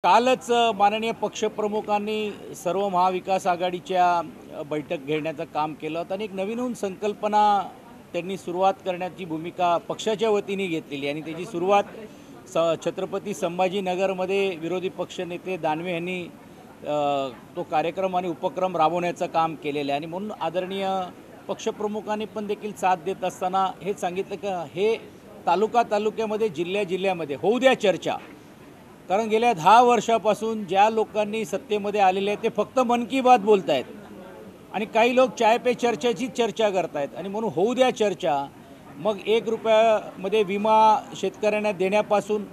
कालच माननीय पक्षप्रमुखांनी सर्व महाविकास आघाडीच्या बैठक घेण्याचं काम केलं होतं आणि एक नवीन संकल्पना त्यांनी सुरुवात करण्याची भूमिका पक्षाच्या वतीने घेतलेली आणि त्याची सुरुवात छत्रपती संभाजीनगरमध्ये विरोधी पक्षनेते दानवे यांनी तो कार्यक्रम आणि उपक्रम राबवण्याचं काम केलेलं आहे आणि म्हणून आदरणीय पक्षप्रमुखांनी पण देखील साथ देत असताना हेच सांगितलं की हे तालुक्यामध्ये जिल्ह्यामध्ये होऊ द्या चर्चा। कारण गेल्या 10 वर्षापासून ज्या लोकांनी सत्तेमध्ये आलेले आहेत ते फक्त मन की बात बोलत आहेत आणि काही लोक चाय पे चर्चाची चर्चा करत आहेत आणि म्हणून होऊ द्या चर्चा। मग 1 रुपयामध्ये विमा शेतकऱ्यांना देण्यापासून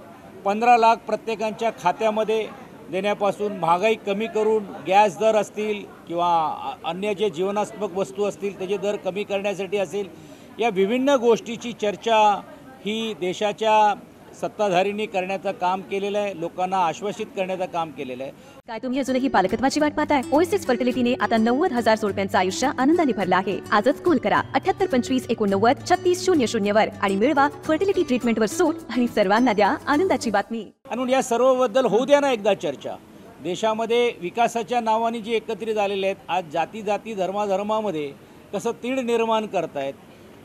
15 लाख प्रत्येकांच्या खात्यामध्ये देण्यापासून महागाई कमी करून गॅस दर असतील किंवा अन्य जे जीवनात्मक वस्तू असतील त्याचे दर कमी करण्यासाठी असेल, या विभिन्न गोष्टीची चर्चा ही देशाच्या सत्ताधारींनी करण्याचं काम केलेलं आहे, लोकांना आश्वासित करण्याचं काम केलेलं आहे। काय तुम्ही अजूनही पालकत्वाची वाट पाहताय? ओएसिस फर्टिलिटीने आता 90,000 जोडप्यांचं आयुष्य आनंदाने भरलं आहे। आजच कॉल करा 78 25 89 36 00 वर आणि मिळवा फर्टिलिटी ट्रीटमेंटवर सूट आणि सर्वांना द्या आनंदाची बातमी। म्हणून या सर्वबद्दल होऊ द्या ना एकदा चर्चा। देशामध्ये विकासाच्या नावाने जे एकत्रित आलेले आहेत, आज जाती धर्मामध्ये कसं तीड निर्माण करतायत,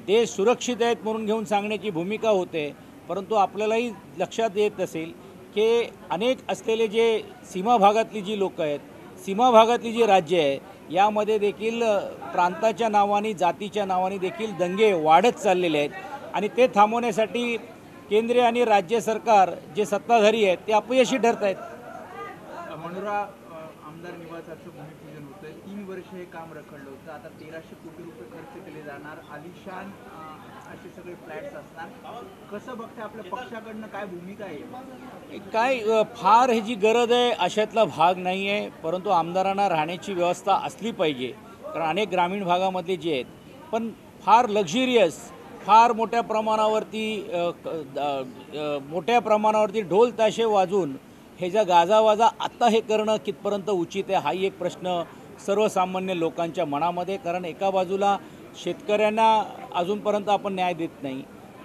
देश सुरक्षित आहेत म्हणून घेऊन सांगण्याची भूमिका होते। परंतु आपल्यालाही लक्षात येत असेल की अनेक असलेले जे सीमा भागातली जी लोक आहेत, सीमा भागातली जी राज्य आहे, यामध्ये देखील प्रांताच्या नावाने जातीच्या नावाने देखील दंगे वाढत चाललेले आहेत आणि ते थांबवण्यासाठी केंद्रीय आणि राज्य सरकार जे सत्ताधारी आहेत ते अपयशी ठरत आहेत। मनोरा आमदार निवासाचं भूमिपूजन होतं, 3 वर्ष हे काम रखडलं होतं। आता 1300 कोटी रुपये खर्च केले जाणार, आलिशान असे सगळे फ्लॅट्स असणार। कसं बघते आपल्या पक्षाकडनं काय भूमिका आहे? काय फार ही जी गरज आहे अशातला भाग नाही आहे, परंतु आमदारांना राहण्याची व्यवस्था असली पाहिजे। कारण अनेक ग्रामीण भागामधले जे आहेत पण फार लक्झरियस, फार मोठ्या प्रमाणावरती ढोल ताशे वाजून हे ज्या गाजावाजा आत्ता हे करणं कितपर्यंत उचित आहे, हाही एक प्रश्न सर्वसामान्य लोकांच्या मनामध्ये। कारण एका बाजूला शेतकऱ्यांना अजूनपर्यंत आपण न्याय देत नाही,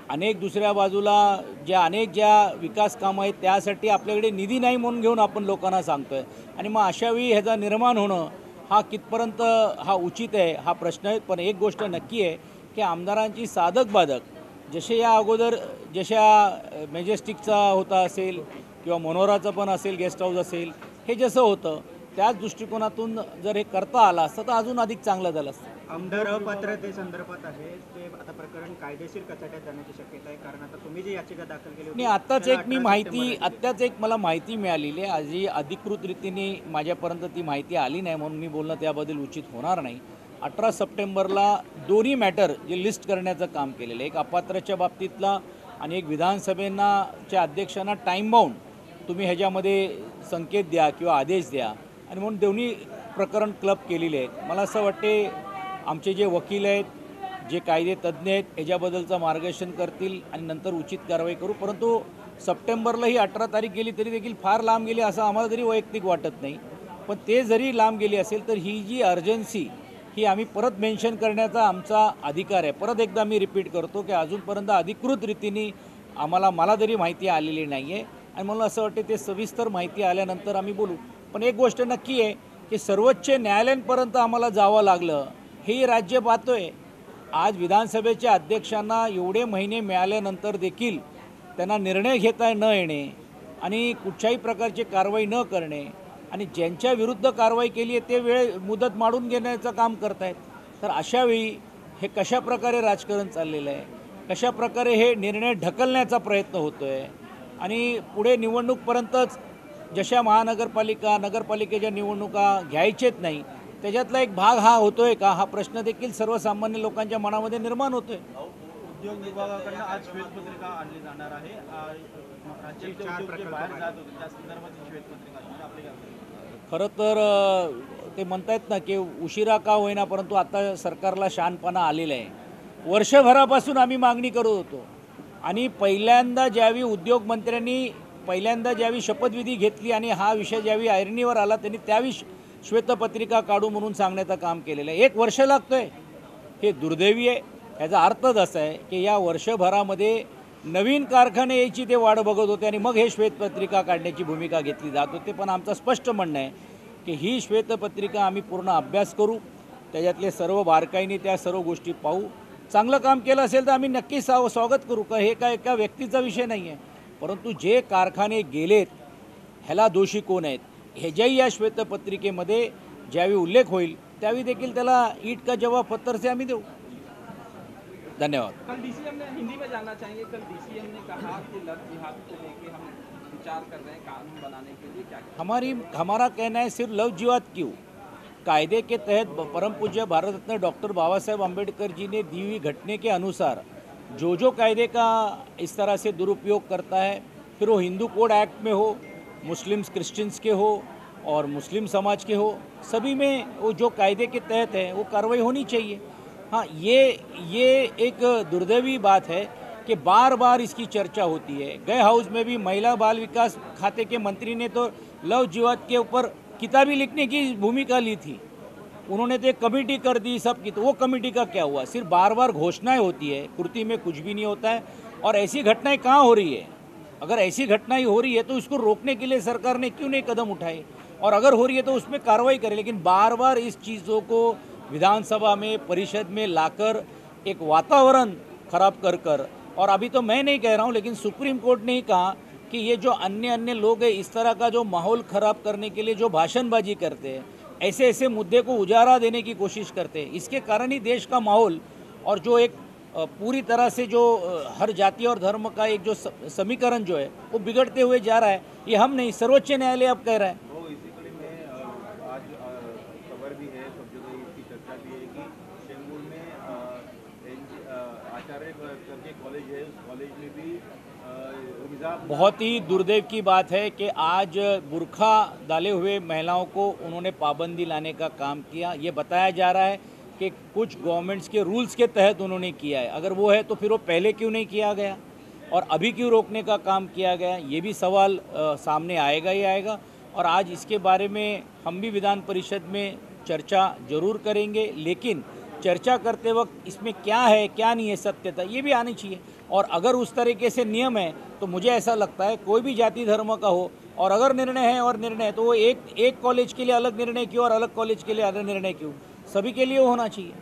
अनेक दुसऱ्या बाजूला ज्या विकास कामं आहेत त्यासाठी आपल्याकडे निधी नाही म्हणून घेऊन आपण लोकांना सांगतोय आणि मग अशावेळी ह्याचा निर्माण होणं हा कितपर्यंत हा उचित आहे हा प्रश्न आहे। पण एक गोष्ट नक्की आहे की आमदारांची साधक बाधक जसे या अगोदर जशा मेजेस्टिकचा होता असेल किंवा मनोराचं पण असेल, गेस्ट हाऊस असेल, हे जसं होतं त्याच दृष्टिकोनातून जर हे करता आलं असतं तर अजून अधिक चांगलं झालं असतं। आमदार अपात्रतेसंदर्भात आहे ते आता प्रकरण कायदेशीर कचाट्यात जाण्याची शक्यता आहे, कारण आता तुम्ही जी याचिका दाखल केली होती आत्ताच एक मला माहिती मिळालेली आहे, आजही अधिकृत रीतीने माझ्यापर्यंत ती माहिती आली नाही म्हणून मी बोलणं त्याबद्दल उचित होणार नाही। 18 सप्टेंबरला दोन्ही मॅटर जे लिस्ट करण्याचं काम केलेलं आहे, एक अपात्रच्या बाबतीतला आणि एक विधानसभेच्या अध्यक्षांना टाईम बाउंड तुम्ही ह्याच्यामध्ये संकेत द्या किंवा आदेश द्या आणि म्हणून दोन्ही प्रकरण क्लब केलेले आहेत। मला असं वाटते आमचे जे वकील आहेत, जे कायदे तज्ज्ञ आहेत, ह्याच्याबद्दलचं मार्गदर्शन करतील आणि नंतर उचित कारवाई करू। परंतु सप्टेंबरला ही 18 तारीख गेली तरी देखील फार लांब गेली असं आम्हाला तरी वैयक्तिक वाटत नाही, पण ते जरी लांब गेली असेल तर ही जी अर्जन्सी ही आम्ही परत मेन्शन करण्याचा आमचा अधिकार आहे। परत एकदा मी रिपीट करतो की अजूनपर्यंत अधिकृत रीतीने मला तरी माहिती आलेली नाही आहे आणि मला असं वाटतं ते सविस्तर माहिती आल्यानंतर आम्ही बोलू। पण एक गोष्ट नक्की आहे की सर्वोच्च न्यायालयापर्यंत आम्हाला जावं लागलं हे राज्य पाहतोय। आज विधानसभेच्या अध्यक्षांना एवढे महिने मिळाल्यानंतर देखील त्यांना निर्णय घेता न येणे आणि कुठच्याही प्रकारची कारवाई न करणे आणि ज्यांच्या विरुद्ध कारवाई केली आहे ते वेळ मुदत माडून घेण्याचं काम करतायत। तर अशावेळी हे कशाप्रकारे राजकारण चाललेलं आहे, कशाप्रकारे हे निर्णय ढकलण्याचा प्रयत्न होतो आहे आणि पुढे निवडणूकपर्यंतच जशा नगरपालिकेच्या निवडणुका घ्यायचेच नाही त्याच्यातला एक भाग हा होतोय का, हा प्रश्न देखील सर्वसामान्य लोकांच्या मनामध्ये निर्माण होतोय। उद्योग विभागाकडून आज श्वेतपत्रिका आणली जाणार आहे, राज्याचे 4 प्रकल्प बाहेर जात होते त्या संदर्भात श्वेतपत्रिका खरं तर ते म्हणतायत ना की उशिरा का होईना परंतु आता सरकारला शहाणपणा आलेला आहे। वर्षभरापासून आम्ही मागणी करत होतो आणि पहिल्यांदा ज्यावेळी शपथविधी घेतली आणि हा विषय ज्यावेळी ऐरणीवर आला त्यांनी त्यावेळी श्वेतपत्रिका काढू म्हणून सांगण्याचं काम केलेलं आहे। 1 वर्ष लागतोय, हे दुर्दैवी आहे। याचा अर्थच असा आहे की या वर्षभरामध्ये नवीन कारखाने यायची ते वाट बघत होते आणि मग हे श्वेतपत्रिका काढण्याची भूमिका घेतली जात होती। पण आमचं स्पष्ट म्हणणं आहे की ही श्वेतपत्रिका आम्ही पूर्ण अभ्यास करू, त्याच्यातले सर्व बारकाईने त्या सर्व गोष्टी पाहू। चांगलं काम केलं असेल तर आम्ही नक्कीच स्वागत करू, का हे काय एका व्यक्तीचा विषय नाही आहे। परंतु जे कारखाने गेलेत ह्याला दोषी कोण आहेत ह्याच्याही या श्वेतपत्रिकेमध्ये ज्यावेळी उल्लेख होईल त्यावेळी देखील त्याला ईंट का जवाब पत्थर से आम्ही देऊ। धन्यवाद। कल डीसीएम ने हिंदी में जानना चाहेंगे, कल डीसीएम ने कहा कि लव जिहाद को लेके हम विचार कर रहे हैं कानून बनाने के लिए, क्या हमारा कहना है सिर्फ लव जिहाद क्यों, कायदे के तहत परम पूज्य भारत रत्न डॉक्टर बाबा साहेब अम्बेडकर जी ने दी हुई घटने के अनुसार जो कायदे का इस तरह से दुरुपयोग करता है, फिर वो हिंदू कोड एक्ट में हो, मुस्लिम्स क्रिश्चियंस के हो और मुस्लिम समाज के हो, सभी में वो जो कायदे के तहत है वो कार्रवाई होनी चाहिए। हाँ, ये एक दुर्दैवी बात है कि बार बार इसकी चर्चा होती है। गए हाउस में भी महिला बाल विकास खाते के मंत्री ने तो लव जिहाद के ऊपर किताबी लिखने की भूमिका ली थी, उन्होंने तो एक कमेटी कर दी सब की, तो वो कमेटी का क्या हुआ? सिर्फ बार बार घोषणाएं होती है, कृति में कुछ भी नहीं होता है। और ऐसी घटनाएं कहाँ हो रही है? अगर ऐसी घटनाएं हो रही है तो इसको रोकने के लिए सरकार ने क्यों नहीं कदम उठाए, और अगर हो रही है तो उसमें कार्रवाई करे। लेकिन बार बार इस चीज़ों को विधानसभा में परिषद में लाकर एक वातावरण खराब कर और अभी तो मैं नहीं कह रहा हूँ लेकिन सुप्रीम कोर्ट ने ही कहा कि ये जो अन्य लोग हैं इस तरह का जो माहौल ख़राब करने के लिए जो भाषणबाजी करते हैं, ऐसे मुद्दे को उजारा देने की कोशिश करते हैं, इसके कारण ही देश का माहौल और जो एक पूरी तरह से जो हर जाति और धर्म का एक जो समीकरण जो है वो बिगड़ते हुए जा रहा है। ये हम नहीं, सर्वोच्च न्यायालय अब कह रहा है। तो इसी कड़ी में आज खबर भी है, सब जगह इसकी चर्चा भी है कि शेंगूर में आचार्य करके कॉलेज है, उस कॉलेज में भी बहुत ही दुर्दैव की बात है कि आज बुर्खा डाले हुए महिलाओं को उन्होंने पाबंदी लाने का काम किया। ये बताया जा रहा है कि कुछ गवर्नमेंट्स के रूल्स के तहत उन्होंने किया है। अगर वो है तो फिर वो पहले क्यों नहीं किया गया और अभी क्यों रोकने का काम किया गया, ये भी सवाल सामने आएगा ही आएगा। और आज इसके बारे में हम भी विधान परिषद में चर्चा जरूर करेंगे, लेकिन चर्चा करते वक्त इसमें क्या है क्या नहीं है सत्यता ये भी आनी चाहिए। और अगर उस तरीके से नियम है तो मुझे ऐसा लगता है कोई भी जाति धर्म का हो और अगर निर्णय है और निर्णय तो वो एक कॉलेज के लिए अलग निर्णय क्यों और अलग कॉलेज के लिए अलग निर्णय क्यों, सभी के लिए होना चाहिए।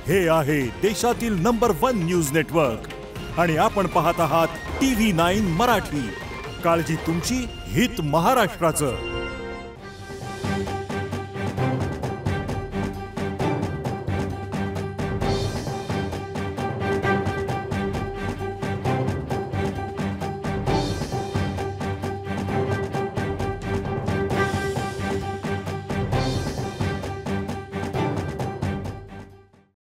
हे आहे देशातील नंबर 1 न्यूज नेटवर्क आणि आपण पाहत आहात TV9 मराठी। काळजी तुमची, हित महाराष्ट्राचं।